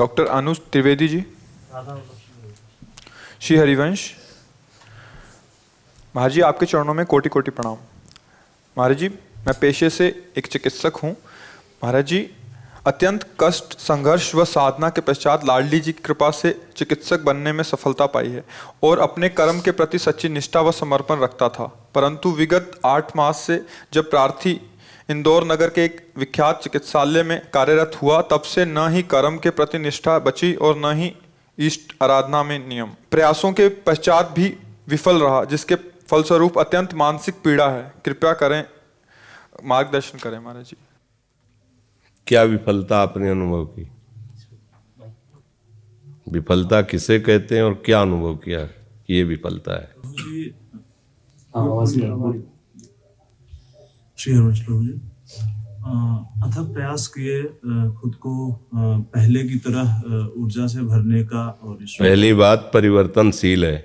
Doctor अनुज त्रिवेदी जी, श्री हरिवंश महाराज जी, आपके चरणों में कोटि कोटि प्रणाम। महाराज जी, मैं पेशे से एक चिकित्सक हूँ। महाराज जी, अत्यंत कष्ट, संघर्ष व साधना के पश्चात लाडली जी की कृपा से चिकित्सक बनने में सफलता पाई है और अपने कर्म के प्रति सच्ची निष्ठा व समर्पण रखता था। परंतु विगत 8 मास से जब प्रार्थी इंदौर नगर के एक विख्यात चिकित्सालय में कार्यरत हुआ, तब से न ही कर्म के प्रति निष्ठा बची और न ही इष्ट आराधना में नियम। प्रयासों के पश्चात भी विफल रहा, जिसके फलस्वरूप अत्यंत मानसिक पीड़ा है। कृपया करें, मार्गदर्शन करें महाराज जी। क्या विफलता आपने अनुभव की? विफलता किसे कहते हैं और क्या अनुभव किया कि ये विफलता है? श्री हरिवंश प्रभु जी, अथक प्रयास किए खुद को पहले की तरह ऊर्जा से भरने का। और पहली बात, परिवर्तनशील है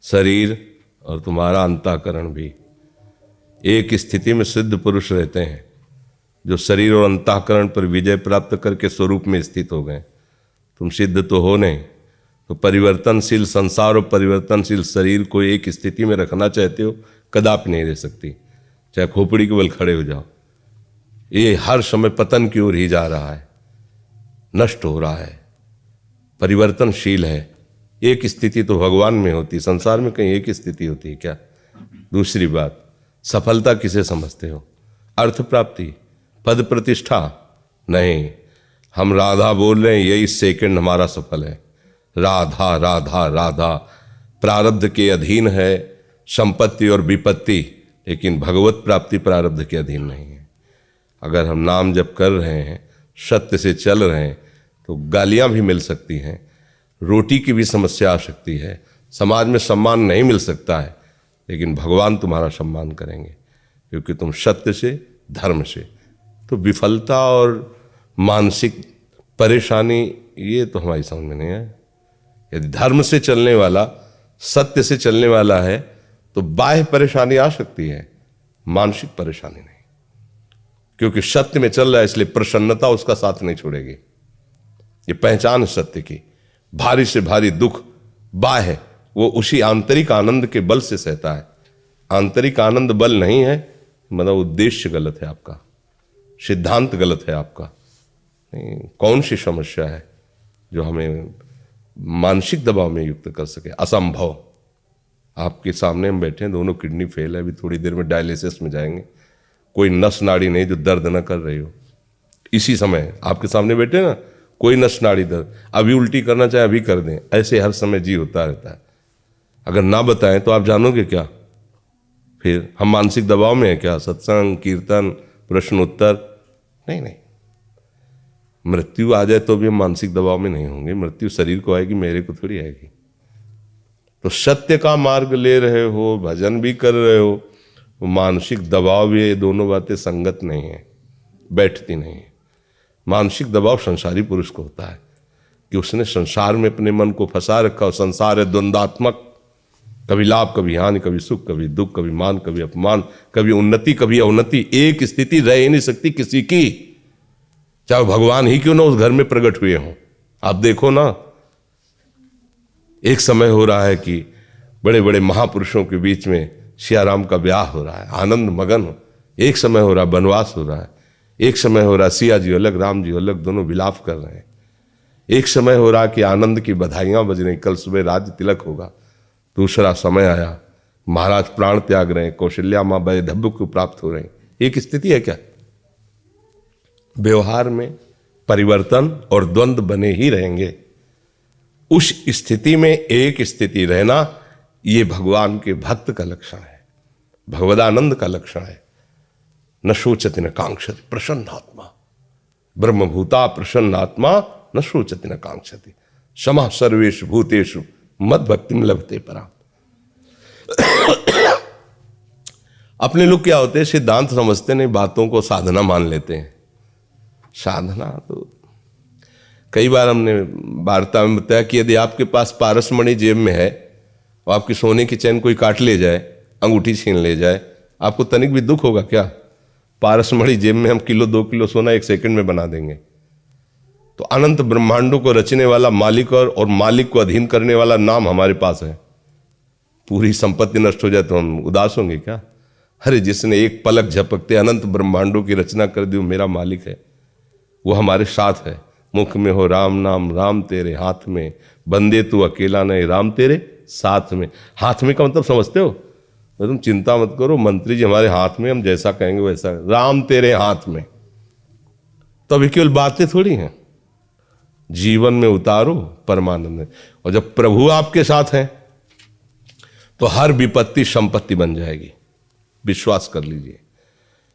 शरीर और तुम्हारा अंतःकरण भी। एक स्थिति में सिद्ध पुरुष रहते हैं जो शरीर और अंतःकरण पर विजय प्राप्त करके स्वरूप में स्थित हो गए। तुम सिद्ध तो हो नहीं, तो परिवर्तनशील संसार और परिवर्तनशील शरीर को एक स्थिति में रखना चाहते हो, कदापि नहीं रह सकती। चाहे खोपड़ी के बल खड़े हो जाओ, ये हर समय पतन की ओर ही जा रहा है, नष्ट हो रहा है, परिवर्तनशील है। एक स्थिति तो भगवान में होती, संसार में कहीं एक स्थिति होती है क्या? दूसरी बात, सफलता किसे समझते हो? अर्थ प्राप्ति, पद प्रतिष्ठा? नहीं, हम राधा बोल रहे हैं, यही सेकंड हमारा सफल है। राधा राधा राधा प्रारब्ध के अधीन है संपत्ति और विपत्ति, लेकिन भगवत प्राप्ति प्रारब्ध के अधीन नहीं है। अगर हम नाम जप कर रहे हैं, सत्य से चल रहे हैं, तो गालियां भी मिल सकती हैं, रोटी की भी समस्या आ सकती है, समाज में सम्मान नहीं मिल सकता है, लेकिन भगवान तुम्हारा सम्मान करेंगे क्योंकि तुम सत्य से, धर्म से। तो विफलता और मानसिक परेशानी ये तो हमारी समझ में नहीं है। यदि धर्म से चलने वाला, सत्य से चलने वाला है, तो बाह्य परेशानी आ सकती है, मानसिक परेशानी नहीं, क्योंकि सत्य में चल रहा है, इसलिए प्रसन्नता उसका साथ नहीं छोड़ेगी। ये पहचान सत्य की। भारी से भारी दुख बाह्य, वो उसी आंतरिक आनंद के बल से सहता है। आंतरिक आनंद बल नहीं है, मतलब उद्देश्य गलत है आपका, सिद्धांत गलत है आपका। नहीं, कौन सी समस्या है जो हमें मानसिक दबाव में युक्त कर सके? असंभव। आपके सामने हम बैठे हैं, दोनों किडनी फेल है, अभी थोड़ी देर में डायलिसिस में जाएंगे। कोई नस नाड़ी नहीं जो दर्द न कर रही हो। इसी समय आपके सामने बैठे ना, कोई नस नाड़ी दर्द, अभी उल्टी करना चाहे अभी कर दें, ऐसे हर समय जी होता रहता है। अगर ना बताएं तो आप जानोगे क्या? फिर हम मानसिक दबाव में हैं क्या? सत्संग, कीर्तन, प्रश्न उत्तर? नहीं नहीं, मृत्यु आ जाए तो भी हम मानसिक दबाव में नहीं होंगे। मृत्यु शरीर को आएगी, मेरे को थोड़ी आएगी। तो सत्य का मार्ग ले रहे हो, भजन भी कर रहे हो, मानसिक दबाव भी, ये दोनों बातें संगत नहीं है, बैठती नहीं है। मानसिक दबाव संसारी पुरुष को होता है कि उसने संसार में अपने मन को फंसा रखा, और संसार है द्वंद्वात्मक, कभी लाभ कभी हानि, कभी सुख कभी दुख, कभी मान कभी अपमान, कभी उन्नति कभी अवनति। एक स्थिति रह ही नहीं सकती किसी की, चाहे भगवान ही क्यों ना उस घर में प्रकट हुए हों। आप देखो ना, एक समय हो रहा है कि बड़े बड़े महापुरुषों के बीच में सियाराम का ब्याह हो रहा है, आनंद मगन हो। एक समय हो रहा है वनवास हो रहा है, एक समय हो रहा है सिया जी अलग, राम जी अलग, दोनों विलाप कर रहे हैं। एक समय हो रहा कि आनंद की बधाइयां बज रही, कल सुबह राज्य तिलक होगा। दूसरा समय आया, महाराज प्राण त्याग रहे हैं, कौशल्या माँ वैधव्य को प्राप्त हो रहे हैं। एक स्थिति है क्या? व्यवहार में परिवर्तन और द्वंद्व बने ही रहेंगे। उस स्थिति में एक स्थिति रहना, ये भगवान के भक्त का लक्षण है, भगवदानंद का लक्षण है। न शोचति न कांक्षति प्रसन्नात्मा, ब्रह्मभूता प्रसन्नात्मा न शोचति न कांक्षति, समः सर्वेषु भूतेषु मद भक्तिम लभते पराम। अपने लोग क्या होते हैं, सिद्धांत समझते नहीं, बातों को साधना मान लेते हैं। साधना तो कई बार हमने वार्ता में बताया कि यदि आपके पास पारसमणि जेब में है और आपकी सोने की चैन कोई काट ले जाए, अंगूठी छीन ले जाए, आपको तनिक भी दुख होगा क्या? पारसमणि जेब में हम किलो 2 किलो सोना 1 सेकंड में बना देंगे। तो अनंत ब्रह्मांडों को रचने वाला मालिक और मालिक को अधीन करने वाला नाम हमारे पास है। पूरी संपत्ति नष्ट हो जाए तो हम उदास होंगे क्या? अरे जिसने एक पलक झपकते अनंत ब्रह्मांडों की रचना कर दी वो मेरा मालिक है, वो हमारे साथ है। मुख में हो राम नाम, राम तेरे हाथ में, बंदे तू अकेला नहीं, राम तेरे साथ में। हाथ में का मतलब समझते हो? तो तुम चिंता मत करो, मंत्री जी हमारे हाथ में, हम जैसा कहेंगे वैसा। राम तेरे हाथ में, तो अभी केवल बातें थोड़ी हैं, जीवन में उतारो परमानंद। और जब प्रभु आपके साथ हैं तो हर विपत्ति संपत्ति बन जाएगी। विश्वास कर लीजिए,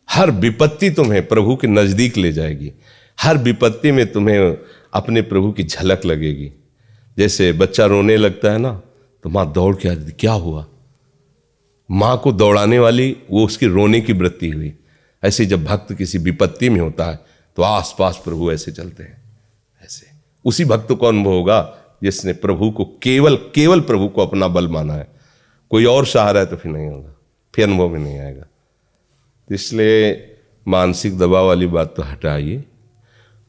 हर विपत्ति तुम्हें प्रभु के नजदीक ले जाएगी। हर विपत्ति में तुम्हें अपने प्रभु की झलक लगेगी। जैसे बच्चा रोने लगता है ना, तो माँ दौड़ के आती, क्या हुआ? माँ को दौड़ाने वाली वो उसकी रोने की वृत्ति हुई। ऐसे जब भक्त किसी विपत्ति में होता है तो आसपास प्रभु ऐसे चलते हैं। ऐसे उसी भक्त को अनुभव होगा जिसने प्रभु को केवल प्रभु को अपना बल माना है। कोई और सहारा है तो फिर नहीं होगा, फिर अनुभव में नहीं आएगा। इसलिए मानसिक दबाव वाली बात तो हटाइए।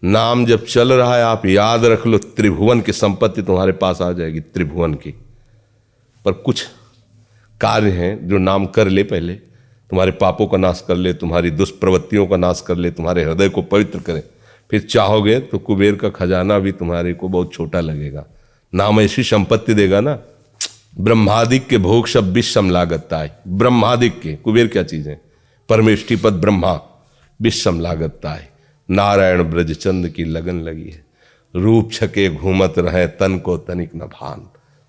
नाम जब चल रहा है आप याद रख लो, त्रिभुवन की संपत्ति तुम्हारे पास आ जाएगी, त्रिभुवन की। पर कुछ कार्य हैं जो नाम कर ले, पहले तुम्हारे पापों का नाश कर ले, तुम्हारी दुष्प्रवृत्तियों का नाश कर ले, तुम्हारे हृदय को पवित्र करे। फिर चाहोगे तो कुबेर का खजाना भी तुम्हारे को बहुत छोटा लगेगा। नाम ऐसी संपत्ति देगा ना, ब्रह्मादिक के भोग सब विषम लागता है। ब्रह्मादिक के, कुबेर क्या चीज है? परमेष्टि पद ब्रह्मा, विषम लागता है। नारायण ब्रजचंद की लगन लगी है, रूप छके घूमत रहे, तन को तनिक न भान।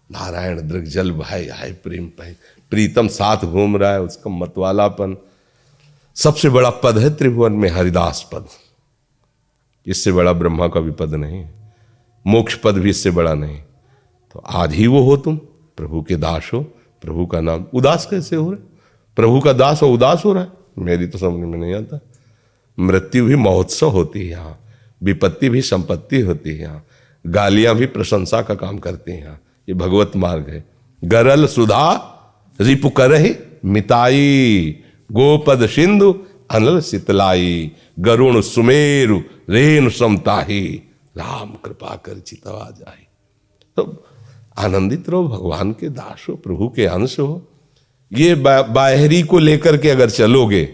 नारायण दृग्जल भाई आए प्रेम पाए, प्रीतम साथ घूम रहा है, उसका मतवालापन। सबसे बड़ा पद है त्रिभुवन में हरिदास पद, इससे बड़ा ब्रह्मा का भी पद नहीं, मोक्ष पद भी इससे बड़ा नहीं। तो आज ही वो हो तुम, प्रभु के दास हो, प्रभु का नाम। उदास कैसे हो रहे? प्रभु का दास हो उदास हो रहा है, मेरी तो समझ में नहीं आता। मृत्यु भी महोत्सव होती है यहाँ, विपत्ति भी संपत्ति होती है यहाँ, गालियां भी प्रशंसा का काम करती हैं यहाँ। ये भगवत मार्ग है। गरल सुधा रिपु करहि मिताई, गोपद सिंधु अनल शीतलाई, गरुण सुमेरु रेणु समताही, राम कृपा कर चितवा जाए। तो आनंदित रहो, भगवान के दास हो, प्रभु के अंश हो। ये बाहरी को लेकर के अगर चलोगे,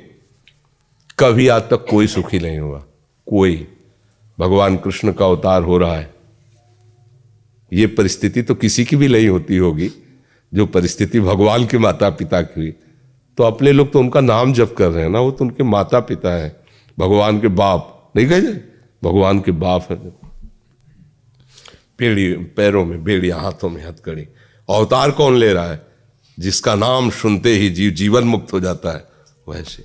कभी आज तक कोई सुखी नहीं हुआ। कोई, भगवान कृष्ण का अवतार हो रहा है, ये परिस्थिति तो किसी की भी नहीं होती होगी जो परिस्थिति भगवान के माता पिता की हुई। तो अपने लोग तो उनका नाम जप कर रहे हैं ना, वो तो उनके माता पिता हैं, भगवान के बाप नहीं कहे, भगवान के बाप है। बेड़ी पैरों में बेड़ियां, हाथों में हथकड़ी। अवतार कौन ले रहा है? जिसका नाम सुनते ही जीवन मुक्त हो जाता है। वैसे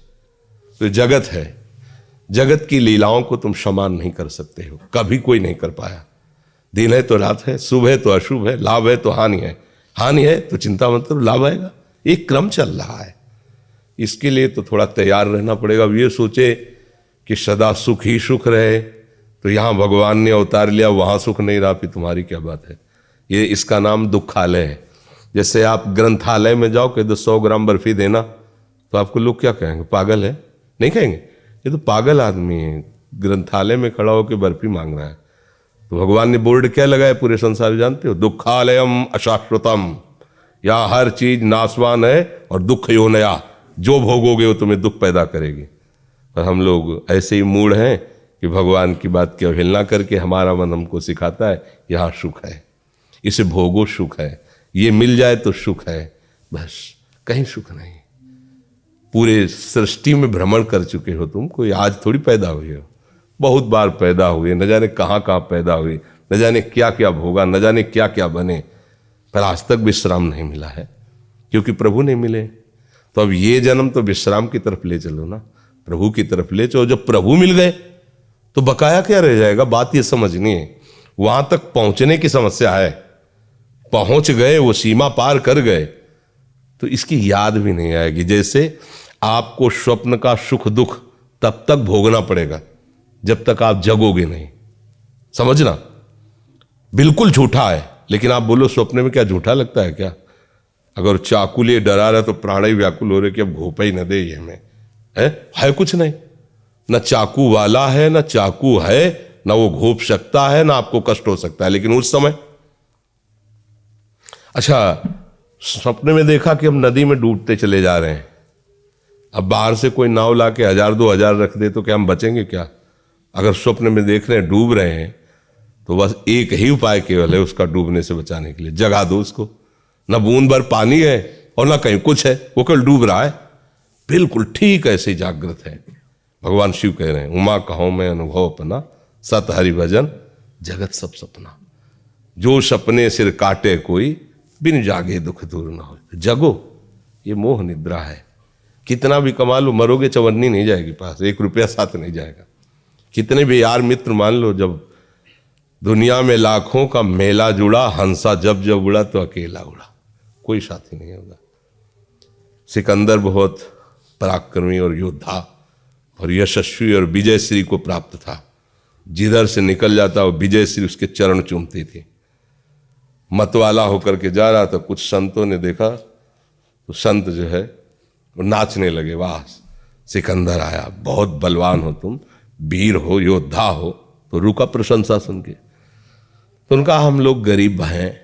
तो जगत है, जगत की लीलाओं को तुम समान नहीं कर सकते हो, कभी कोई नहीं कर पाया। दिन है तो रात है, शुभ है तो अशुभ है, लाभ है तो हानि है, हानि है तो चिंता मत करो, लाभ आएगा। एक क्रम चल रहा है। इसके लिए तो थोड़ा तैयार रहना पड़ेगा। अब ये सोचे कि सदा सुख ही सुख रहे, तो यहाँ भगवान ने अवतार लिया, वहाँ सुख नहीं रहा, फिर तुम्हारी क्या बात है? ये इसका नाम दुखालय है। जैसे आप ग्रंथालय में जाओ कि 100 ग्राम बर्फी देना, तो आपको लोग क्या कहेंगे? पागल है? नहीं कहेंगे, ये तो पागल आदमी है, ग्रंथालय में खड़ा होकर बर्फी मांग रहा है। तो भगवान ने बोर्ड क्या लगाया पूरे संसार में जानते हो? दुखालयम अशाश्वतम, यहाँ हर चीज नाशवान है और दुख यो नया, जो भोगोगे वो तुम्हें दुख पैदा करेगी। पर हम लोग ऐसे ही मूड हैं कि भगवान की बात की अवहेलना करके हमारा मन हमको सिखाता है यहाँ सुख है, इसे भोगो सुख है, ये मिल जाए तो सुख है, बस कहीं सुख नहीं। पूरे सृष्टि में भ्रमण कर चुके हो तुम, कोई आज थोड़ी पैदा हुए हो, बहुत बार पैदा हुए, न जाने कहाँ कहाँ पैदा हुए, न जाने क्या क्या भोगा, न जाने क्या क्या बने, पर आज तक विश्राम नहीं मिला है क्योंकि प्रभु नहीं मिले। तो अब ये जन्म तो विश्राम की तरफ ले चलो ना, प्रभु की तरफ ले चलो। जब प्रभु मिल गए तो बकाया क्या रह जाएगा? बात ये समझनी है। वहां तक पहुंचने की समस्या है, पहुंच गए, वो सीमा पार कर गए तो इसकी याद भी नहीं आएगी। जैसे आपको स्वप्न का सुख दुख तब तक भोगना पड़ेगा जब तक आप जगोगे नहीं, समझना। बिल्कुल झूठा है, लेकिन आप बोलो स्वप्न में क्या झूठा लगता है क्या? अगर चाकू लिए डरा रहा तो प्राण ही व्याकुल हो रहे कि अब घोपा ही न दे ये हमें, है कुछ नहीं, न चाकू वाला है, न चाकू है, ना वो घोप सकता है ना आपको कष्ट हो सकता है। लेकिन उस समय, अच्छा, सपने में देखा कि हम नदी में डूबते चले जा रहे हैं। अब बाहर से कोई नाव ला के 1000-2000 रख दे तो क्या हम बचेंगे क्या? अगर स्वप्न में देख रहे हैं डूब रहे हैं तो बस एक ही उपाय केवल है उसका डूबने से बचाने के लिए, जगा दो उसको। ना बूंद भर पानी है और ना कहीं कुछ है, वो केवल डूब रहा है। बिल्कुल ठीक ऐसे जागृत है। भगवान शिव कह रहे हैं, उमा कहो मैं अनुभव अपना, सत हरि भजन जगत सब सपना। जो सपने सिर काटे कोई, बिन जागे दुख दूर ना हो। जगो, ये मोह निद्रा है। कितना भी कमा लो, मरोगे चवन्नी नहीं जाएगी पास, 1 रुपया साथ नहीं जाएगा। कितने भी यार मित्र मान लो, जब दुनिया में लाखों का मेला जुड़ा, हंसा जब जब उड़ा तो अकेला उड़ा, कोई साथी नहीं होगा। सिकंदर बहुत पराक्रमी और योद्धा और यशस्वी और विजयश्री को प्राप्त था। जिधर से निकल जाता वो विजयश्री उसके चरण चूमती थी। मतवाला होकर के जा रहा था, कुछ संतों ने देखा तो संत जो है वो नाचने लगे, वाह सिकंदर आया, बहुत बलवान हो तुम, वीर हो, योद्धा हो। तो रुका प्रशंसा सुन के। तो उनका हम लोग गरीब हैं,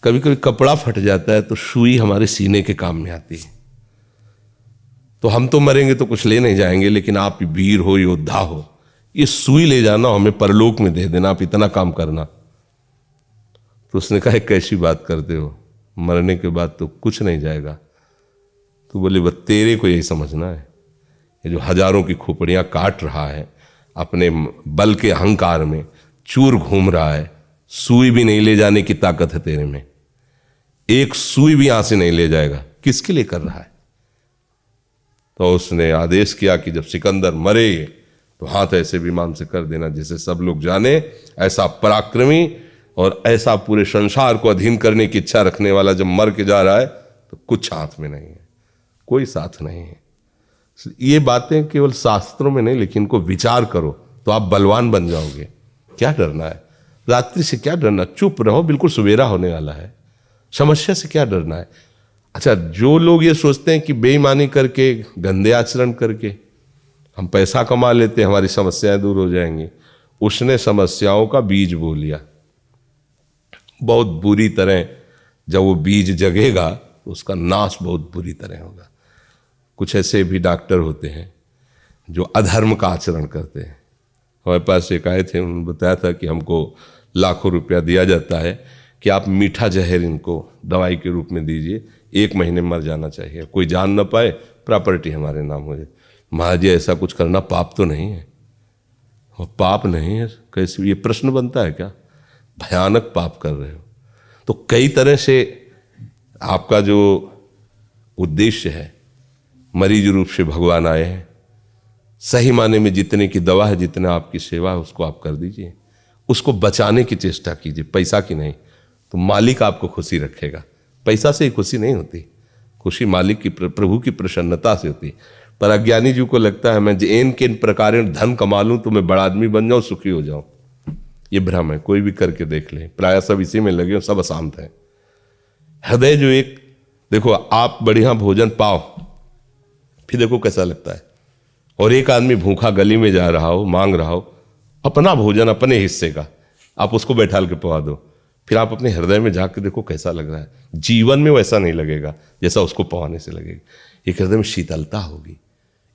कभी कभी कपड़ा फट जाता है तो सुई हमारे सीने के काम में आती है। तो हम तो मरेंगे तो कुछ ले नहीं जाएंगे, लेकिन आप वीर हो, योद्धा हो, ये सुई ले जाना, हमें परलोक में दे देना, आप इतना काम करना। तो उसने कहा कैसी बात करते हो, मरने के बाद तो कुछ नहीं जाएगा। तो बोले बस तेरे को यही समझना है, ये जो हजारों की खोपड़ियां काट रहा है, अपने बल के अहंकार में चूर घूम रहा है, सुई भी नहीं ले जाने की ताकत है तेरे में। एक सुई भी यहां से नहीं ले जाएगा, किसके लिए कर रहा है? तो उसने आदेश किया कि जब सिकंदर मरे तो हाथ ऐसे विमान से कर देना जिसे सब लोग जाने, ऐसा पराक्रमी और ऐसा पूरे संसार को अधीन करने की इच्छा रखने वाला जब मर के जा रहा है तो कुछ हाथ में नहीं है, कोई साथ नहीं है। ये बातें केवल शास्त्रों में नहीं, लेकिन इनको विचार करो तो आप बलवान बन जाओगे। क्या डरना है? रात्रि से क्या डरना? चुप रहो, बिल्कुल सवेरा होने वाला है। समस्या से क्या डरना है? अच्छा, जो लोग ये सोचते हैं कि बेईमानी करके, गंदे आचरण करके हम पैसा कमा लेते हैं, हमारी समस्याएं दूर हो जाएंगी, उसने समस्याओं का बीज बो लिया। बहुत बुरी तरह जब वो बीज जगेगा तो उसका नाश बहुत बुरी तरह होगा। कुछ ऐसे भी डॉक्टर होते हैं जो अधर्म का आचरण करते हैं। हमारे पास एक आए थे, उन्होंने बताया था कि हमको लाखों रुपया दिया जाता है कि आप मीठा जहर इनको दवाई के रूप में दीजिए, 1 महीने मर जाना चाहिए, कोई जान ना पाए, प्रॉपर्टी हमारे नाम हो जाए। महाराज जी ऐसा कुछ करना पाप तो नहीं है? और पाप नहीं है कैसे, ये प्रश्न बनता है क्या? भयानक पाप कर रहे हो। तो कई तरह से आपका जो उद्देश्य है, मरीज रूप से भगवान आए हैं, सही माने में जितने की दवा है, जितना आपकी सेवा है, उसको आप कर दीजिए, उसको बचाने की चेष्टा कीजिए, पैसा की नहीं। तो मालिक आपको खुशी रखेगा। पैसा से ही खुशी नहीं होती, खुशी मालिक की, प्रभु की प्रसन्नता से होती। पर अज्ञानी जी को लगता है मैं इन के प्रकार धन कमा लूं तो मैं बड़ा आदमी बन जाऊं, सुखी हो जाऊं। ये भ्रम है, कोई भी करके देख ले, प्राय सब इसी में लगे, सब अशांत है। हृदय जो एक, देखो आप बढ़िया भोजन पाओ, फिर देखो कैसा लगता है। और एक आदमी भूखा गली में जा रहा हो, मांग रहा हो, अपना भोजन अपने हिस्से का, आप उसको बैठाल के पवा दो, फिर आप अपने हृदय में जाकर देखो कैसा लग रहा है। जीवन में वैसा नहीं लगेगा जैसा उसको पवाने से लगेगा। एक हृदय में शीतलता होगी,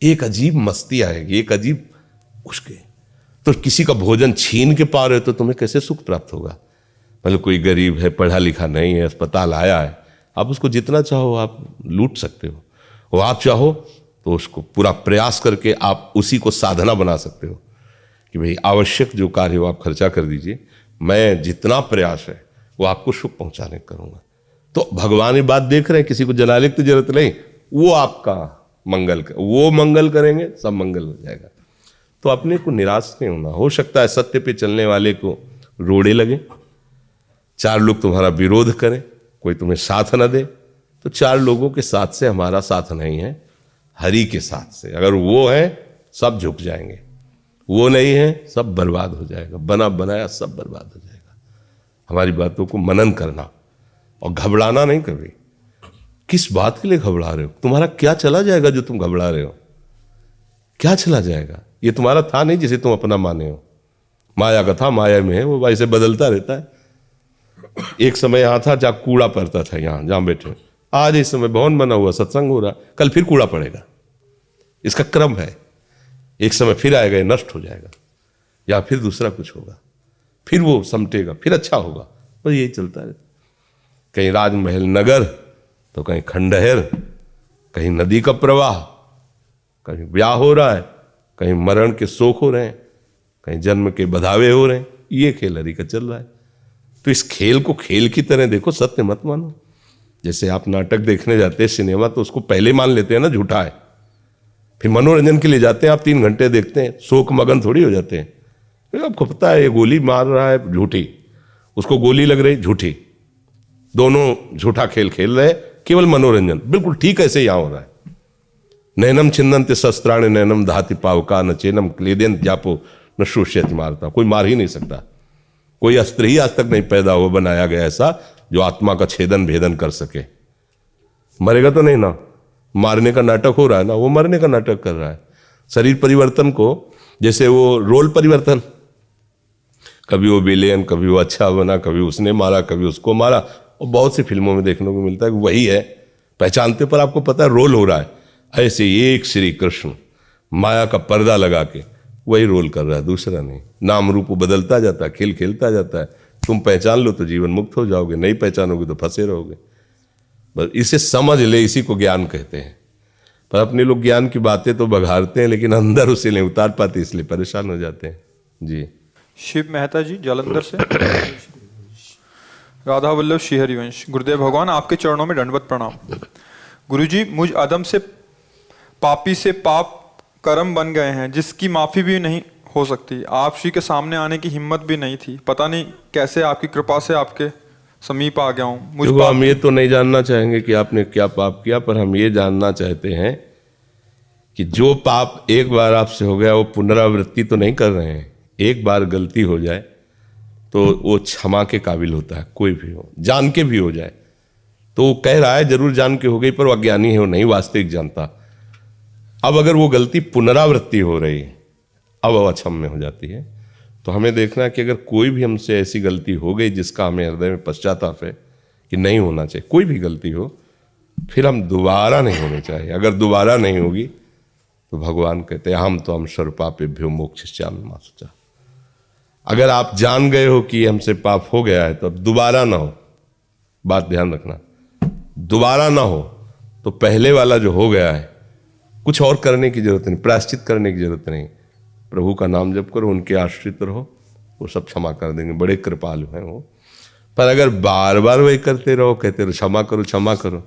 एक अजीब मस्ती आएगी, एक अजीब उसके। तो किसी का भोजन छीन के पा रहे हो तो तुम्हें कैसे सुख प्राप्त होगा? मतलब कोई गरीब है, पढ़ा लिखा नहीं है, अस्पताल आया है, आप उसको जितना चाहो आप लूट सकते हो। और आप चाहो तो उसको पूरा प्रयास करके आप उसी को साधना बना सकते हो कि भाई आवश्यक जो कार्य हो आप खर्चा कर दीजिए, मैं जितना प्रयास है वो आपको सुख पहुंचाने करूंगा। तो भगवान ये बात देख रहे हैं, किसी को जलाने की जरूरत नहीं, वो आपका मंगल वो मंगल करेंगे, सब मंगल हो जाएगा। तो अपने को निराश नहीं होना। हो सकता है सत्य पे चलने वाले को रोड़े लगे, 4 लोग तुम्हारा विरोध करें, कोई तुम्हें साथ न दे, तो 4 लोगों के साथ से हमारा साथ नहीं है, हरि के साथ से। अगर वो है सब झुक जाएंगे, वो नहीं है सब बर्बाद हो जाएगा, बना बनाया सब बर्बाद हो जाएगा। हमारी बातों को मनन करना और घबराना नहीं कभी। किस बात के लिए घबरा रहे हो? तुम्हारा क्या चला जाएगा जो तुम घबरा रहे हो? क्या चला जाएगा? ये तुम्हारा था नहीं जिसे तुम अपना माने हो। माया का था, माया में है, वो ऐसे बदलता रहता है। एक समय यहाँ था जहाँ कूड़ा पड़ता था, यहाँ जहाँ बैठे, आज इस समय भवन बना हुआ, सत्संग हो रहा, कल फिर कूड़ा पड़ेगा। इसका क्रम है, एक समय फिर आएगा, ये नष्ट हो जाएगा, या फिर दूसरा कुछ होगा, फिर वो समटेगा, फिर अच्छा होगा, बस यही चलता है। कहीं राजमहल नगर, तो कहीं खंडहर, कहीं नदी का प्रवाह, कहीं ब्याह हो रहा है, कहीं मरण के शोक हो रहे हैं, कहीं जन्म के बधावे हो रहे हैं। ये खेल हरि का चल रहा है। तो इस खेल को खेल की तरह देखो, सत्य मत मानो। जैसे आप नाटक देखने जाते हैं सिनेमा, तो उसको पहले मान लेते हैं ना झूठा है, फिर मनोरंजन के लिए जाते हैं, आप 3 घंटे देखते हैं, शोक मगन थोड़ी हो जाते हैं। फिर आपको पता है ये गोली मार रहा है, झूठी, उसको गोली लग रही, झूठी, दोनों झूठा खेल खेल रहे, केवल मनोरंजन। बिल्कुल ठीक ऐसे यहाँ हो रहा है। नैनम छिन्दन्ति शस्त्राणि नैनम दहाति पावका न चेनम क्लेदेन जापो न शोष्यति मारता। कोई मार ही नहीं सकता, कोई अस्त्र ही आज तक नहीं पैदा हुआ बनाया गया ऐसा जो आत्मा का छेदन भेदन कर सके। मरेगा तो नहीं ना, मारने का नाटक हो रहा है ना, वो मरने का नाटक कर रहा है। शरीर परिवर्तन को, जैसे वो रोल परिवर्तन, कभी वो विलेन, कभी वो अच्छा बना, कभी उसने मारा, कभी उसको मारा, और बहुत सी फिल्मों में देखने को मिलता है कि वही है, पहचानते पर आपको पता है रोल हो रहा है। ऐसे एक श्री कृष्ण माया का पर्दा लगा के वही रोल कर रहा है, दूसरा नहीं। नाम रूप बदलता जाता है, खेल खेलता जाता है। तुम पहचान लो तो जीवन मुक्त हो जाओगे, नहीं पहचानोगे तो फंसे रहोगे। बस इसे समझ ले, इसी को ज्ञान कहते हैं। पर अपने लोग ज्ञान की बातें तो बघारते हैं, लेकिन अंदर उसे नहीं उतार पाते, इसलिए परेशान हो जाते हैं। जी। शिव मेहता जी जालंधर से। राधा वल्लभ श्री हरिवंश। गुरुदेव भगवान, आपके चरणों में दंडवत प्रणाम। गुरुजी, मुझ अदम से पापी से पाप कर्म बन गए हैं, जिसकी माफी भी नहीं हो सकती। आप श्री के सामने आने की हिम्मत भी नहीं थी। पता नहीं कैसे आपकी कृपा से आपके समीप आ गया हूँ। मुझ देखो, हम ये तो नहीं जानना चाहेंगे कि आपने क्या पाप किया, पर हम ये जानना चाहते हैं कि जो पाप एक बार आपसे हो गया वो पुनरावृत्ति तो नहीं कर रहे हैं। एक बार गलती हो जाए तो वो क्षमा के काबिल होता है, कोई भी हो, जान के भी हो जाए। तो वो कह रहा है जरूर जान के हो गई, पर वो अज्ञानी है, वो नहीं वास्तविक जानता। अब अगर वो गलती पुनरावृत्ति हो रही है, अब वो अक्षम्य हो जाती है। तो हमें देखना है कि अगर कोई भी हमसे ऐसी गलती हो गई जिसका हमें हृदय में पश्चाताप है कि नहीं होना चाहिए, कोई भी गलती हो, फिर हम दोबारा नहीं होनी चाहिए। अगर दोबारा नहीं होगी तो भगवान कहते हैं हम तो हम सर्वपापेभ्यो मोक्षयिष्यामि मा शुचः। अगर आप जान गए हो कि हमसे पाप हो गया है तो अब दोबारा ना हो। बात ध्यान रखना, दोबारा ना हो तो पहले वाला जो हो गया है कुछ और करने की जरूरत नहीं, प्रायश्चित करने की जरूरत नहीं। प्रभु का नाम जप करो, उनके आश्रित रहो, वो सब क्षमा कर देंगे, बड़े कृपालु हैं वो। पर अगर बार बार वही करते रहो, कहते रहो क्षमा करो क्षमा करो,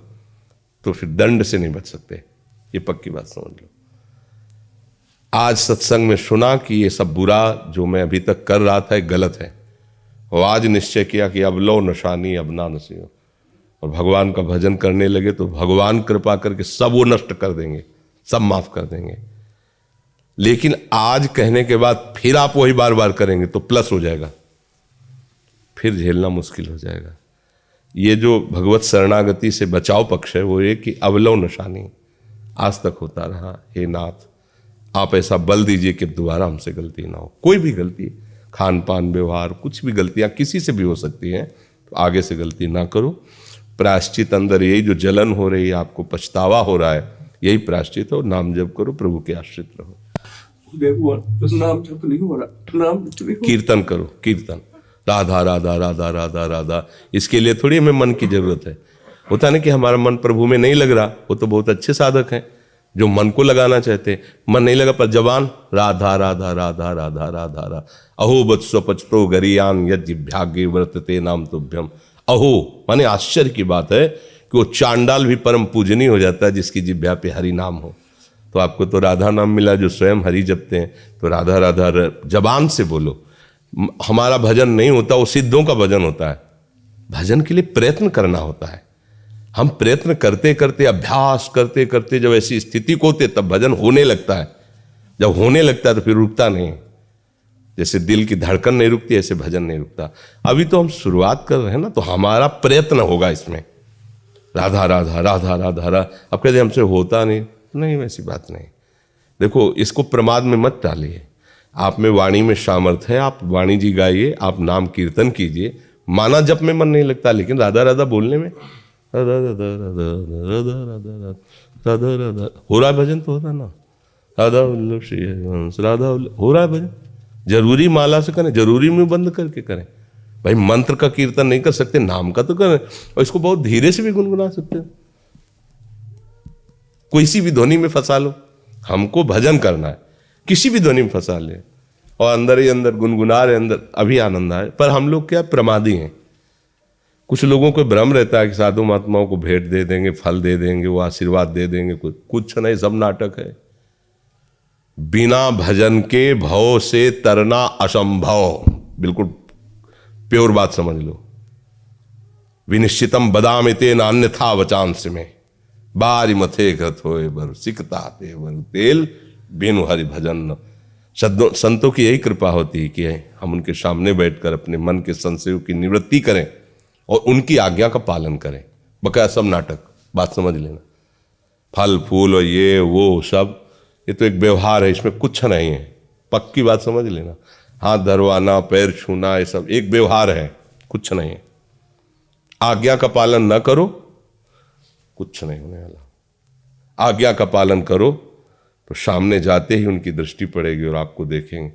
तो फिर दंड से नहीं बच सकते। ये पक्की बात समझ लो। आज सत्संग में सुना कि ये सब बुरा जो मैं अभी तक कर रहा था गलत है, और आज निश्चय किया कि अब लो नशानी अब ना नसीहो, और भगवान का भजन करने लगे तो भगवान कृपा करके सब वो नष्ट कर देंगे, सब माफ कर देंगे। लेकिन आज कहने के बाद फिर आप वही बार बार करेंगे तो प्लस हो जाएगा, फिर झेलना मुश्किल हो जाएगा। ये जो भगवत शरणागति से बचाव पक्ष है वो ये कि अवलव नशानी आज तक होता रहा। हे नाथ, आप ऐसा बल दीजिए कि दोबारा हमसे गलती ना हो। कोई भी गलती, खान पान व्यवहार, कुछ भी गलतियां किसी से भी हो सकती हैं, तो आगे से गलती ना करो। प्रायश्चित अंदर यही जो जलन हो रही है, आपको पछतावा हो रहा है, यही प्रायश्चित हो। नाम जप करो, प्रभु के आश्रित रहो, नाम जप नहीं हो रहा, नाम जप नहीं हो रहा। कीर्तन करो, कीर्तन राधा राधा राधा राधा राधा। इसके लिए थोड़ी हमें मन की जरूरत है। होता नहीं कि हमारा मन प्रभु में नहीं लग रहा, वो तो बहुत अच्छे साधक हैं जो मन को लगाना चाहते, मन नहीं लगा पर जबान राधा राधा राधा राधा राधा राधा। अहो वत्सो पचतो गरियान यज्ञभाग्य वर्तते नाम तुभ्यम। अहो माने आश्चर्य की बात है कि वो चांडाल भी परम पूजनीय हो जाता है जिसकी जिह्वा पे हरि नाम हो। तो आपको तो राधा नाम मिला जो स्वयं हरि जपते हैं, तो राधा राधा जबान से बोलो। हमारा भजन नहीं होता, वो सिद्धों का भजन होता है। भजन के लिए प्रयत्न करना होता है। हम प्रयत्न करते करते, अभ्यास करते करते जब ऐसी स्थिति को होते तब भजन होने लगता है। जब होने लगता है तो फिर रुकता नहीं। जैसे दिल की धड़कन नहीं रुकती, ऐसे भजन नहीं रुकता। अभी तो हम शुरुआत कर रहे हैं ना, तो हमारा प्रयत्न होगा इसमें। राधा राधा राधा राधा राधा। अब कहते हमसे होता नहीं, वैसी बात नहीं। देखो, इसको प्रमाद में मत डालिए। आप में वाणी में सामर्थ्य है, आप वाणी जी गाइए, आप नाम कीर्तन कीजिए। माना जप में मन नहीं लगता, लेकिन राधा राधा बोलने में राधा राधा राधा राधा राधा राधा राधा हो रहा है भजन, तो हो रहा है ना, राधा वल्लभ श्री हरिवंश राधा हो रहा है भजन। जरूरी माला से करें, जरूरी में बंद करके करें। भाई मंत्र का कीर्तन नहीं कर सकते, नाम का तो करें, और इसको बहुत धीरे से भी गुनगुना सकते हो, कोई सी भी ध्वनि में फंसा लो। हमको भजन करना है, किसी भी ध्वनि में फंसा ले और अंदर ही अंदर गुनगुना रहे, अंदर अभी आनंद आए। पर हम लोग क्या प्रमादी हैं। कुछ लोगों को भ्रम रहता है कि साधु महात्माओं को भेंट दे देंगे, फल दे देंगे, वो आशीर्वाद दे देंगे, कुछ नहीं, सब नाटक है। बिना भजन के भव से तरना असंभव, बिल्कुल प्योर बात समझ लो। विनिश्चितम बदामिते नान्यथा वचांस में बारी मथे घत होए बर सिकता पे बर तेल बिनु हरि भजन न। संतों की यही कृपा होती है कि हम उनके सामने बैठकर अपने मन के संशयों की निवृत्ति करें और उनकी आज्ञा का पालन करें। बकाया सब नाटक, बात समझ लेना। फल फूल और ये वो सब, ये तो एक व्यवहार है, इसमें कुछ नहीं है, पक्की बात समझ लेना। हाथ धरवाना, पैर छूना, ये सब एक व्यवहार है, कुछ नहीं है। आज्ञा का पालन न करो, कुछ नहीं होने वाला। आज्ञा का पालन करो तो सामने जाते ही उनकी दृष्टि पड़ेगी और आपको देखेंगे,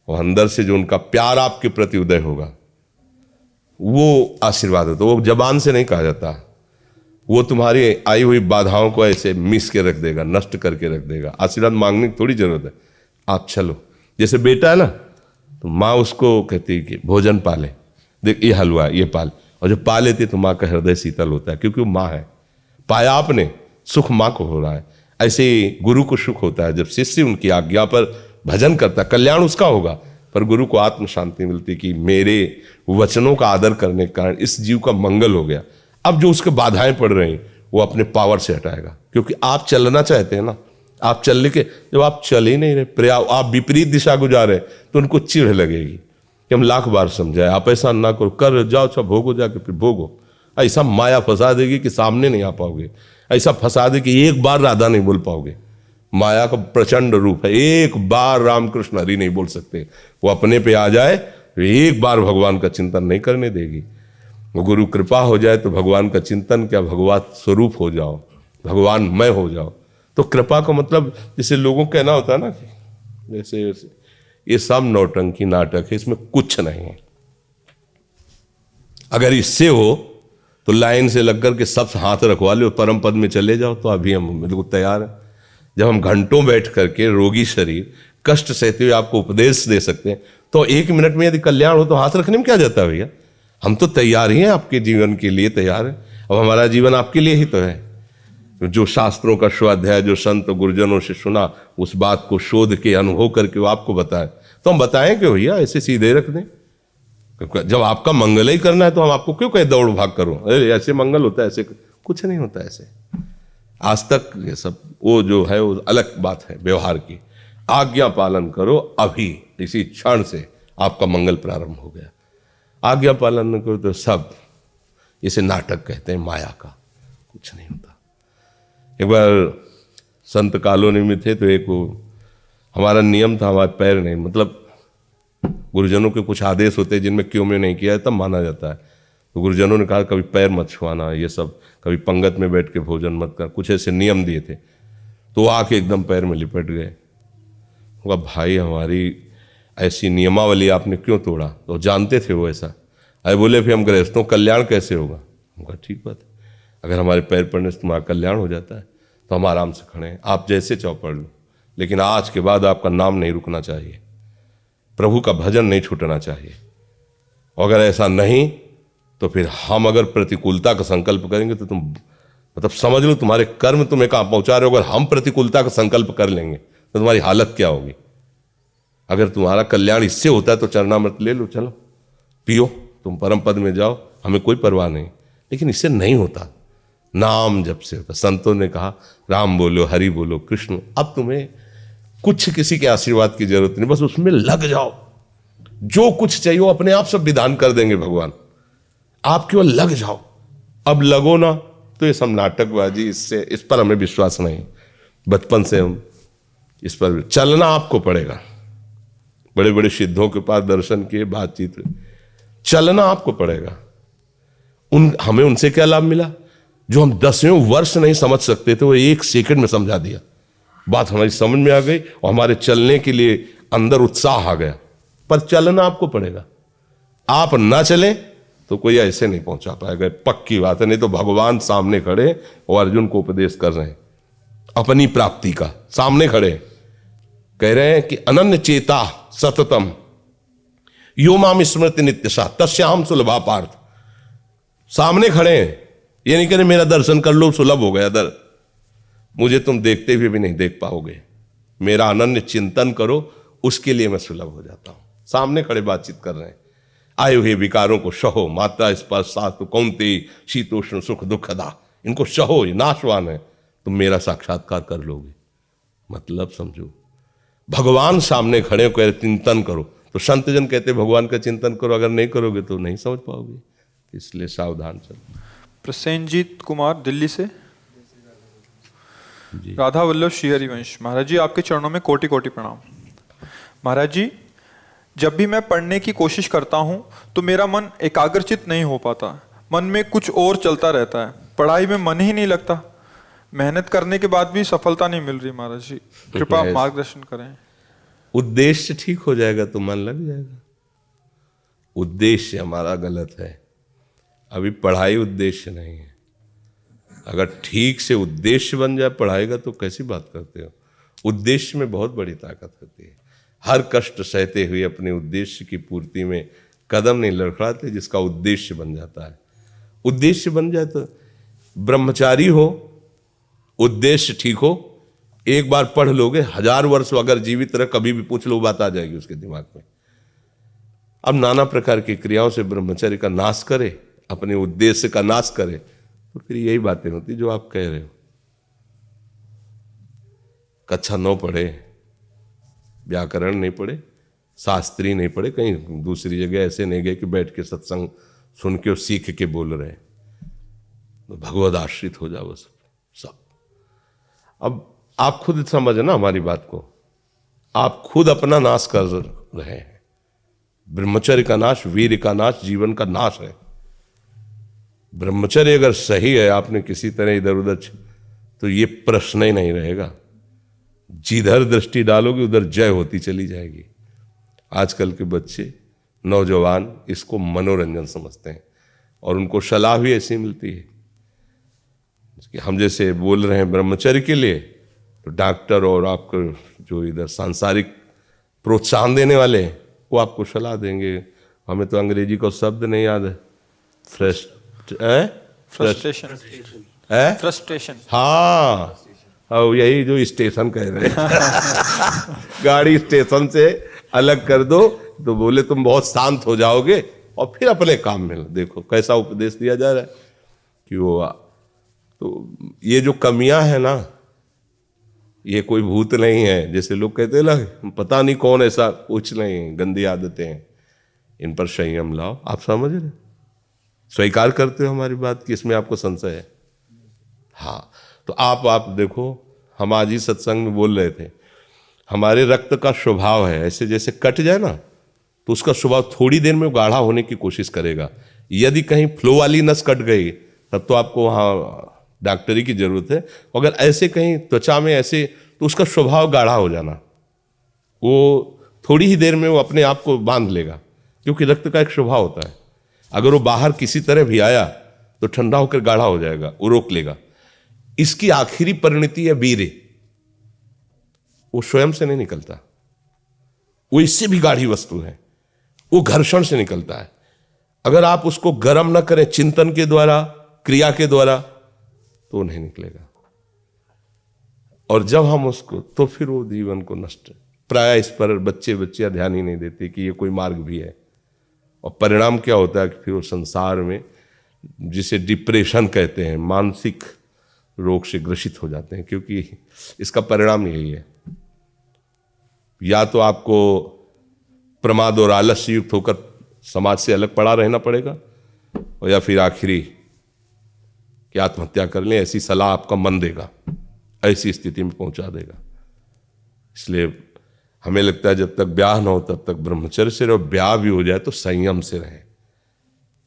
और अंदर से जो उनका प्यार आपके प्रति उदय होगा वो आशीर्वाद होता है। वो जबान से नहीं कहा जाता, वो तुम्हारी आई हुई बाधाओं को ऐसे मिस के रख देगा, नष्ट करके रख देगा। आशीर्वाद मांगने की थोड़ी जरूरत है, आप चलो। जैसे बेटा है ना, तो माँ उसको कहती है कि भोजन पाले, देख ये हलवा ये पाल, और जब पा लेती तो माँ का हृदय शीतल होता है, क्योंकि वो माँ है। पाया आपने, सुख माँ को हो रहा है। ऐसे ही गुरु को सुख होता है जब शिष्य उनकी आज्ञा पर भजन करता है, कल्याण उसका होगा, पर गुरु को आत्म शांति मिलती कि मेरे वचनों का आदर करने के कारण इस जीव का मंगल हो गया। अब जो उसके बाधाएं पड़ रही वो अपने पावर से हटाएगा, क्योंकि आप चलना चाहते हैं ना। आप चलने के, जब आप चल ही नहीं रहे, आप विपरीत दिशा गुजारे, तो उनको चिढ़ लगेगी कि हम लाख बार समझाए, आप ऐसा ना करो, कर जाओ, अच्छा भोगो, जाके फिर भोगो। ऐसा माया फंसा देगी कि सामने नहीं आ पाओगे, ऐसा फंसा दे कि एक बार राधा नहीं बोल पाओगे। माया का प्रचंड रूप है, एक बार रामकृष्ण हरि नहीं बोल सकते। वो अपने पे आ जाए तो एक बार भगवान का चिंतन नहीं करने देगी। वो गुरु कृपा हो जाए तो भगवान का चिंतन क्या, भगवान स्वरूप हो जाओ, भगवान मय हो जाओ। तो कृपा का मतलब जैसे लोगों का कहना होता है ना, जैसे ये सब नौटंकी नाटक है, इसमें कुछ नहीं है। अगर इससे हो तो लाइन से लगकर के सब हाथ रखवा लो, परम पद में चले जाओ, तो अभी हम बिल्कुल तैयार हैं। जब हम घंटों बैठ करके रोगी शरीर कष्ट सहते हुए आपको उपदेश दे सकते हैं, तो 1 मिनट में यदि कल्याण हो तो हाथ रखने में क्या जाता है भैया। हम तो तैयार ही हैं, आपके जीवन के लिए तैयार है। अब हमारा जीवन आपके लिए ही तो है। जो शास्त्रों का स्वाध्याय, जो संत गुरुजनों से सुना, उस बात को शोध के अनुभव करके वो आपको बताए, तो हम बताएं कि भैया ऐसे सीधे रख दें। जब आपका मंगल ही करना है तो हम आपको क्यों कहे दौड़ भाग करो, अरे ऐसे मंगल होता है, ऐसे कुछ नहीं होता ऐसे। आज तक ये सब वो जो है वो अलग बात है व्यवहार की। आज्ञा पालन करो, अभी इसी क्षण से आपका मंगल प्रारंभ हो गया। आज्ञा पालन न करो तो सब इसे नाटक कहते हैं, माया का, कुछ नहीं होता। एक बार संत कॉलोनी में थे, तो एक हमारा नियम था, हमारे पैर नहीं, मतलब गुरुजनों के कुछ आदेश होते हैं जिनमें क्यों में नहीं किया है तब माना जाता है। तो गुरुजनों ने कहा कभी पैर मत छुआना, ये सब, कभी पंगत में बैठ के भोजन मत कर, कुछ ऐसे नियम दिए थे। तो आके एकदम पैर में लिपट गए। कहा भाई हमारी ऐसी नियमावली आपने क्यों तोड़ा? तो जानते थे वो ऐसा। अरे बोले फिर हम गृहस्थों कल्याण कैसे होगा? कहा ठीक बात है, अगर हमारे पैर पड़ने से तुम्हारा कल्याण हो जाता है तो हम आराम से खड़े हैं, आप जैसे चाहो पढ़ लो, लेकिन आज के बाद आपका नाम नहीं रुकना चाहिए, प्रभु का भजन नहीं छूटना चाहिए। अगर ऐसा नहीं तो फिर हम अगर प्रतिकूलता का संकल्प करेंगे तो तुम मतलब समझ लो तुम्हारे कर्म तुम्हें कहाँ पहुंचा रहे हो। अगर हम प्रतिकूलता का संकल्प कर लेंगे तो तुम्हारी हालत क्या होगी? अगर तुम्हारा कल्याण इससे होता है तो चरणामृत ले लो, चलो पियो, तुम परम पद में जाओ, हमें कोई परवाह नहीं। लेकिन इससे नहीं होता, नाम जब से होता। संतों ने कहा राम बोलो, हरि बोलो, कृष्ण। अब तुम्हें कुछ किसी के आशीर्वाद की जरूरत नहीं, बस उसमें लग जाओ। जो कुछ चाहिए अपने आप सब विधान कर देंगे भगवान, आप केवल लग जाओ। अब लगो ना तो ये सब नाटकबाजी, इससे इस पर हमें विश्वास नहीं। बचपन से हम इस पर चलना आपको पड़ेगा, बड़े बड़े सिद्धों के पास दर्शन किए, बातचीत हुई। चलना आपको पड़ेगा। हमें उनसे क्या लाभ मिला? जो हम 10वें वर्ष नहीं समझ सकते थे वो 1 सेकंड में समझा दिया। बात हमारी समझ में आ गई और हमारे चलने के लिए अंदर उत्साह आ गया। पर चलना आपको पड़ेगा। आप ना चलें तो कोई ऐसे नहीं पहुंचा पाएगा, पक्की बात है। नहीं तो भगवान सामने खड़े और अर्जुन को उपदेश कर रहे हैं अपनी प्राप्ति का। सामने खड़े कह रहे हैं कि अनन्य चेता सततम यो माम स्मृति नित्यशा तस्याम सुलभा पार्थ। सामने खड़े हैं, ये नहीं कह रहे मेरा दर्शन कर लो सुलभ हो गया दर, मुझे तुम देखते हुए भी नहीं देख पाओगे, मेरा अनन्य चिंतन करो उसके लिए मैं सुलभ हो जाता हूं। सामने खड़े बातचीत कर रहे हैं। आए हुए विकारों को सहो, मात्रा स्पर्श सास्तु कौंते शीतोष्ण सुख दुखदा, इनको सहो, ये नाशवान है, तुम मेरा साक्षात्कार कर लोगे। मतलब समझो, भगवान सामने खड़े कह रहे चिंतन करो, तो संत जन कहते भगवान का चिंतन करो, अगर नहीं करोगे तो नहीं समझ पाओगे। इसलिए सावधान चलो। प्रसेनजीत कुमार दिल्ली से। राधा वल्लभ श्री हरिवंश। महाराज जी आपके चरणों में कोटि कोटि प्रणाम। महाराज जी, जब भी मैं पढ़ने की कोशिश करता हूं तो मेरा मन एकाग्रचित नहीं हो पाता, मन में कुछ और चलता रहता है, पढ़ाई में मन ही नहीं लगता, मेहनत करने के बाद भी सफलता नहीं मिल रही। महाराज जी कृपा आप मार्गदर्शन करें। उद्देश्य ठीक हो जाएगा तो मन लग जाएगा। उद्देश्य हमारा गलत है, अभी पढ़ाई उद्देश्य नहीं है। अगर ठीक से उद्देश्य बन जाए पढ़ाई का तो कैसी बात करते हो। उद्देश्य में बहुत बड़ी ताकत होती है। हर कष्ट सहते हुए अपने उद्देश्य की पूर्ति में कदम नहीं लड़खड़ाते, जिसका उद्देश्य बन जाता है। उद्देश्य बन जाए तो ब्रह्मचारी हो, उद्देश्य ठीक हो, एक बार पढ़ लोगे, 1000 वर्ष अगर जीवित रहे कभी भी पूछ लो बात आ जाएगी उसके दिमाग में। अब नाना प्रकार की क्रियाओं से ब्रह्मचर्य का नाश करे, अपने उद्देश्य का नाश करे, तो फिर यही बातें होती जो आप कह रहे हो। कक्षा 9 पढ़े, व्याकरण नहीं पढ़े, शास्त्री नहीं पढ़े, कहीं दूसरी जगह ऐसे नहीं गए कि बैठ के सत्संग सुन के और सीख के बोल रहे, तो भगवद आश्रित हो जाओ सब। अब आप खुद समझना हमारी बात को, आप खुद अपना नाश कर रहे हैं। ब्रह्मचर्य का नाश, वीर का नाश, जीवन का नाश है। ब्रह्मचर्य अगर सही है, आपने किसी तरह इधर उधर तो ये प्रश्न ही नहीं रहेगा। जिधर दृष्टि डालोगे उधर जय होती चली जाएगी। आजकल के बच्चे नौजवान इसको मनोरंजन समझते हैं और उनको सलाह भी ऐसी मिलती है कि हम जैसे बोल रहे हैं ब्रह्मचर्य के लिए, तो डॉक्टर और आपको जो इधर सांसारिक प्रोत्साहन देने वाले हैं वो आपको सलाह देंगे। हमें तो अंग्रेजी का शब्द नहीं याद है, फ्रस्ट्रेशन। हाँ, यही जो स्टेशन कह रहे हैं गाड़ी स्टेशन से अलग कर दो तो बोले तुम बहुत शांत हो जाओगे और फिर अपने काम में देखो कैसा उपदेश दिया जा रहा है कि वो। तो ये जो कमियां है ना, ये कोई भूत नहीं है जैसे लोग कहते हैं ना, पता नहीं कौन, ऐसा कुछ नहीं, गंदी आदतें हैं, इन पर संयम लाओ। आप समझ रहे, स्वीकार करते हो हमारी बात कि इसमें आपको संशय है? हाँ, तो आप देखो, हम आज ही सत्संग में बोल रहे थे, हमारे रक्त का स्वभाव है ऐसे, जैसे कट जाए ना तो उसका स्वभाव थोड़ी देर में गाढ़ा होने की कोशिश करेगा। यदि कहीं फ्लो वाली नस कट गई तब तो आपको वहाँ डॉक्टरी की जरूरत है। अगर ऐसे कहीं त्वचा में ऐसे, तो उसका स्वभाव गाढ़ा हो जाना, वो थोड़ी ही देर में वो अपने आप को बांध लेगा, क्योंकि रक्त का एक स्वभाव होता है। अगर वो बाहर किसी तरह भी आया तो ठंडा होकर गाढ़ा हो जाएगा, वो रोक लेगा। इसकी आखिरी परिणति है वीर्य, वो स्वयं से नहीं निकलता, वो इससे भी गाढ़ी वस्तु है, वो घर्षण से निकलता है। अगर आप उसको गर्म न करें चिंतन के द्वारा, क्रिया के द्वारा, तो नहीं निकलेगा। और जब हम उसको, तो फिर वो जीवन को नष्ट, प्राय इस पर बच्चे ध्यान ही नहीं देते कि ये कोई मार्ग भी है। और परिणाम क्या होता है कि फिर वो संसार में, जिसे डिप्रेशन कहते हैं, मानसिक रोग से ग्रसित हो जाते हैं, क्योंकि इसका परिणाम यही है। या तो आपको प्रमाद और आलस्य युक्त होकर समाज से अलग पड़ा रहना पड़ेगा, और या फिर आखिरी कि आत्महत्या कर लें, ऐसी सलाह आपका मन देगा, ऐसी स्थिति में पहुंचा देगा। इसलिए हमें लगता है जब तक ब्याह ना हो तब तक ब्रह्मचर्य से रहो, ब्याह भी हो जाए तो संयम से रहे।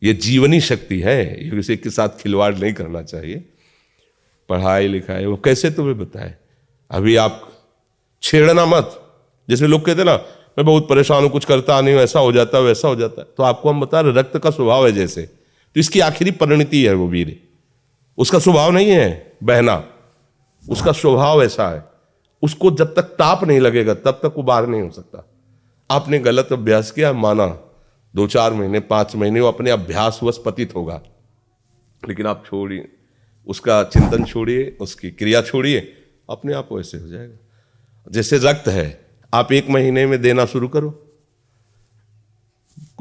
ये जीवनी शक्ति है, ये किसी के साथ खिलवाड़ नहीं करना चाहिए। पढ़ाई लिखाई वो कैसे तुम्हें बताए, अभी आप छेड़ना मत। जैसे लोग कहते ना मैं बहुत परेशान हूं, कुछ करता नहीं हूं, ऐसा हो जाता है वैसा हो जाता है, तो आपको हम बता रहे रक्त का स्वभाव है जैसे, तो इसकी आखिरी परिणति है वो वीर, उसका स्वभाव नहीं है बहना, उसका स्वभाव ऐसा है। उसको जब तक ताप नहीं लगेगा तब तक वो बाहर नहीं हो सकता। आपने गलत अभ्यास किया, माना 2-4 महीने 5 महीने वो अपने अभ्यासवश पतित होगा, लेकिन आप छोड़िए, उसका चिंतन छोड़िए, उसकी क्रिया छोड़िए, अपने आप वैसे हो जाएगा। जैसे रक्त है, आप 1 महीने में देना शुरू करो,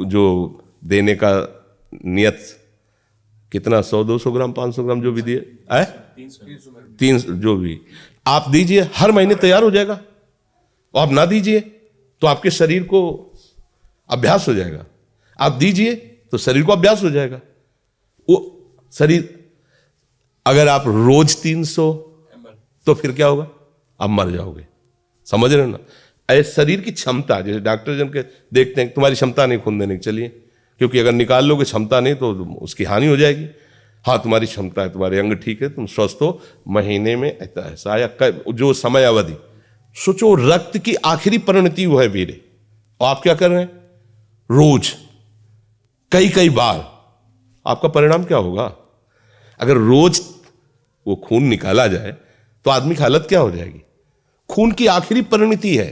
जो देने का नियत कितना 100-200 ग्राम 500 ग्राम जो भी दिए 300 जो भी आप दीजिए, हर महीने तैयार हो जाएगा। और आप ना दीजिए तो आपके शरीर को अभ्यास हो जाएगा, आप दीजिए तो शरीर को अभ्यास हो जाएगा। वो शरीर अगर आप रोज 300 तो फिर क्या होगा, आप मर जाओगे। समझ रहे हो ना, ऐसे शरीर की क्षमता, जैसे डॉक्टर जन के देखते हैं तुम्हारी क्षमता नहीं खून देने की, चलिए, क्योंकि अगर निकाल लोगे क्षमता नहीं तो उसकी हानि हो जाएगी। हाँ तुम्हारी क्षमता है, तुम्हारे अंग ठीक है, तुम स्वस्थ हो, महीने में ऐसा या जो समय अवधि सोचो, रक्त की आखिरी परिणति वो है वीरे, और आप क्या कर रहे हैं रोज कई बार, आपका परिणाम क्या होगा? अगर रोज वो खून निकाला जाए तो आदमी की हालत क्या हो जाएगी? खून की आखिरी परिणति है,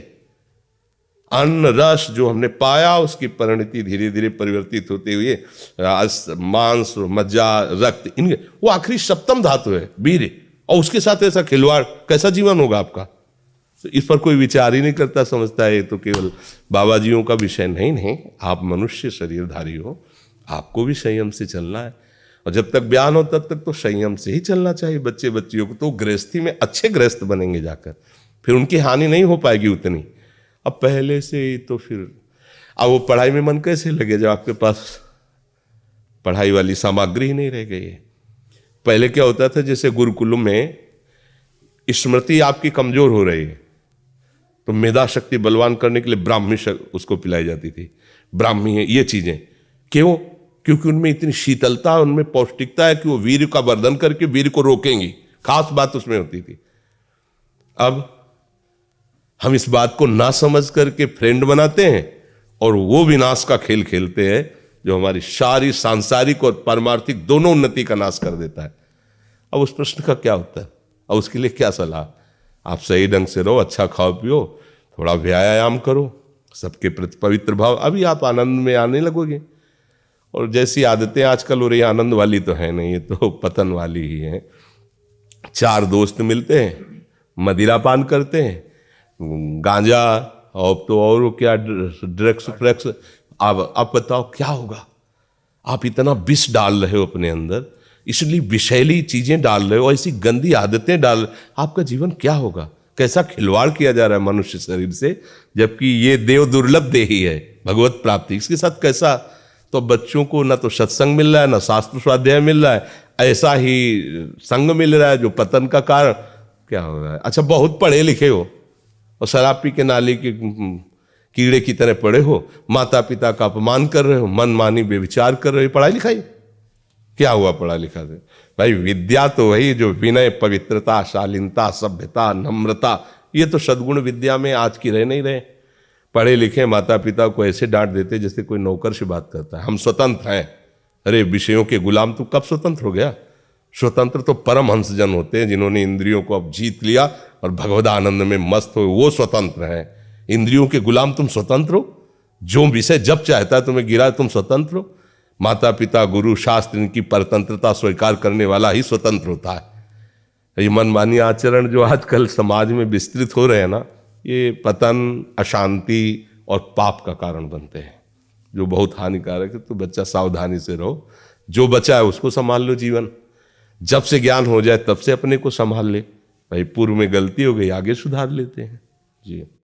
अन्न रस जो हमने पाया उसकी परिणति धीरे धीरे परिवर्तित होते हुए मांस मज्जा रक्त, इनके वो आखिरी सप्तम धातु है वीर, और उसके साथ ऐसा खिलवाड़, कैसा जीवन होगा आपका? तो इस पर कोई विचार ही नहीं करता, समझता है ये तो केवल बाबा जियों का विषय। नहीं, आप मनुष्य शरीरधारी हो, आपको भी संयम से चलना है, और जब तक ब्याह हो तब तक तो संयम से ही चलना चाहिए। बच्चे बच्चियों को तो गृहस्थी में अच्छे गृहस्थ बनेंगे जाकर, फिर उनकी हानि नहीं हो पाएगी उतनी। अब पहले से ही तो फिर अब वो पढ़ाई में मन कैसे लगे जब आपके पास पढ़ाई वाली सामग्री ही नहीं रह गई है। पहले क्या होता था, जैसे गुरुकुलों में स्मृति आपकी कमजोर हो रही है तो मेधा शक्ति बलवान करने के लिए ब्राह्मी उसको पिलाई जाती थी, ब्राह्मी है ये चीजें। क्यों? क्योंकि उनमें इतनी शीतलता, उनमें पौष्टिकता है कि वो वीर का वर्धन करके वीर को रोकेंगी, खास बात उसमें होती थी। अब हम इस बात को ना समझ करके फ्रेंड बनाते हैं और वो विनाश का खेल खेलते हैं जो हमारी सारी सांसारिक और पारमार्थिक दोनों उन्नति का नाश कर देता है। अब उस प्रश्न का क्या होता है? अब उसके लिए क्या सलाह? आप सही ढंग से रहो, अच्छा खाओ पियो, थोड़ा व्यायाम करो, सबके प्रति पवित्र भाव, अभी आप आनंद में आने लगोगे। और जैसी आदतें आजकल हो रही है, आनंद वाली तो है नहीं, ये तो पतन वाली ही है। 4 दोस्त मिलते हैं, मदिरा पान करते हैं, गांजा और तो और क्या ड्रग्स। आप बताओ क्या होगा? आप इतना विष डाल रहे हो अपने अंदर, इसलिए विषैली चीजें डाल रहे हो, ऐसी गंदी आदतें डाल, आपका जीवन क्या होगा? कैसा खिलवाड़ किया जा रहा है मनुष्य शरीर से, जबकि ये देव दुर्लभ देही है भगवत प्राप्ति, इसके साथ कैसा? तो बच्चों को ना तो सत्संग मिल रहा है, ना शास्त्र स्वाध्याय मिल रहा है, ऐसा ही संग मिल रहा है जो पतन का कारण क्या हो रहा है। अच्छा, बहुत पढ़े लिखे हो और शराब पी के नाली के कीड़े की तरह पड़े हो, माता पिता का अपमान कर रहे हो, मनमानी बेविचार कर रहे हो, पढ़ाई लिखाई क्या हुआ? पढ़ा लिखा से भाई विद्या तो वही जो विनय, पवित्रता, शालीनता, सभ्यता, नम्रता, ये तो सद्गुण विद्या में आज की रह नहीं रहे। पढ़े लिखे माता पिता को ऐसे डांट देते जैसे कोई नौकर से बात करता है, हम स्वतंत्र हैं। अरे विषयों के गुलाम तू कब स्वतंत्र हो गया? स्वतंत्र तो परमहंस जन होते हैं जिन्होंने इंद्रियों को अब जीत लिया और भगवद आनंद में मस्त हो, वो स्वतंत्र हैं। इंद्रियों के गुलाम तुम स्वतंत्र हो? जो विषय जब चाहता है तुम्हें गिरा, तुम स्वतंत्र हो? माता पिता गुरु शास्त्र इनकी परतंत्रता स्वीकार करने वाला ही स्वतंत्र होता है। ये मनमानी आचरण जो आजकल समाज में विस्तृत हो रहे हैं ना, ये पतन, अशांति और पाप का कारण बनते हैं, जो बहुत हानिकारक है। तो बच्चा सावधानी से रहो, जो बचा है उसको संभाल लो। जीवन जब से ज्ञान हो जाए तब से अपने को संभाल ले। भाई पूर्व में गलती हो गई, आगे सुधार लेते हैं जी।